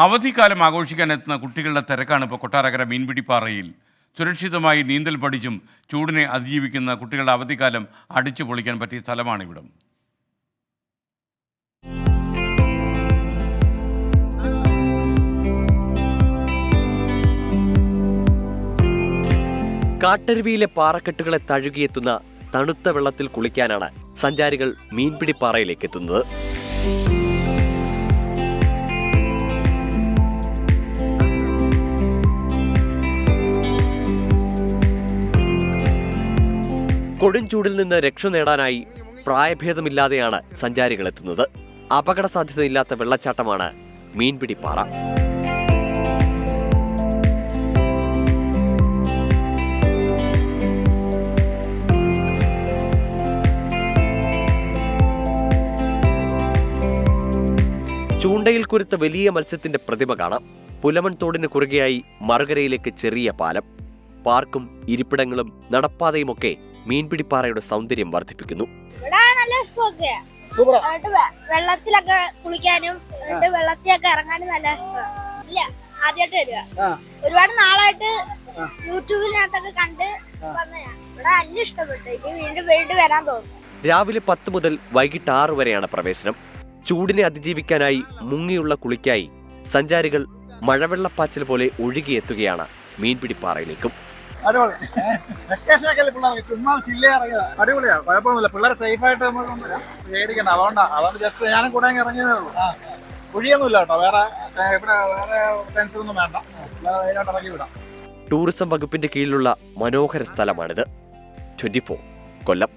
അവധിക്കാലം ആഘോഷിക്കാനെത്തുന്ന കുട്ടികളുടെ തിരക്കാണ് ഇപ്പോൾ കൊട്ടാരക്കര മീൻപിടിപ്പാറയിൽ. സുരക്ഷിതമായി നീന്തൽ പഠിച്ചും ചൂടിനെ അതിജീവിക്കുന്ന കുട്ടികളുടെ അവധിക്കാലം അടിച്ചു പൊളിക്കാൻ പറ്റിയ സ്ഥലമാണിവിടം. കാട്ടരുവിയിലെ പാറക്കെട്ടുകളെ തഴുകിയെത്തുന്ന തണുത്ത വെള്ളത്തിൽ കുളിക്കാനാണ് സഞ്ചാരികൾ മീൻപിടിപ്പാറയിലേക്ക് എത്തുന്നത്. കൊടുംചൂടിൽ നിന്ന് രക്ഷ നേടാനായി പ്രായഭേദമില്ലാതെയാണ് സഞ്ചാരികൾ എത്തുന്നത്. അപകട സാധ്യതയില്ലാത്ത വെള്ളച്ചാട്ടമാണ് മീൻപിടിപ്പാറ. ചൂണ്ടയിൽ കുരുത്ത വലിയ മത്സ്യത്തിന്റെ പ്രതിമ കാണാം. പുലമൺ തോടിന് കുറുകെയായി മറുകരയിലേക്ക് ചെറിയ പാലം. പാർക്കും ഇരിപ്പിടങ്ങളും നടപ്പാതയുമൊക്കെ മീൻപിടിപ്പാറയുടെ സൗന്ദര്യം വർദ്ധിപ്പിക്കുന്നു. വെള്ളത്തിലൊക്കെ കുളിക്കാനും വെള്ളത്തിലൊക്കെ ഇറങ്ങാനും നല്ല ഇല്ല ആദ്യമായിട്ട് വരിക. ഒരുപാട് നാളായിട്ട് യൂട്യൂബിനകത്തൊക്കെ കണ്ട് ഇവിടെ നല്ല ഇഷ്ടപ്പെട്ടു. ഇനി വീണ്ടും വീണ്ടും വരാൻ തോന്നുന്നു. രാവിലെ 10 മുതൽ വൈകിട്ട് 6 വരെയാണ് പ്രവേശനം. ചൂടിനെ അതിജീവിക്കാനായി മുങ്ങിയുള്ള കുളിക്കായി സഞ്ചാരികൾ മഴവെള്ളപ്പാച്ചിൽ പോലെ ഒഴുകിയെത്തുകയാണ് മീൻപിടിപ്പാറയിലേക്കും. അടിപൊളിയാ, കുഴപ്പമൊന്നുമില്ല. പിള്ളേരെ സേഫ് ആയിട്ട് പേടിക്കണ്ട. അതുകൊണ്ട് ജസ്റ്റ് ഞാനും കൂടെ ഇറങ്ങിയതേ ഉള്ളൂ. കുഴിയൊന്നുമില്ല കേട്ടോ. വേറെ ടെൻഷൻ ഒന്നും വേണ്ട. ഇറങ്ങി വിടാം. ടൂറിസം വകുപ്പിന്റെ കീഴിലുള്ള മനോഹര സ്ഥലമാണിത്. 24 കൊല്ലം.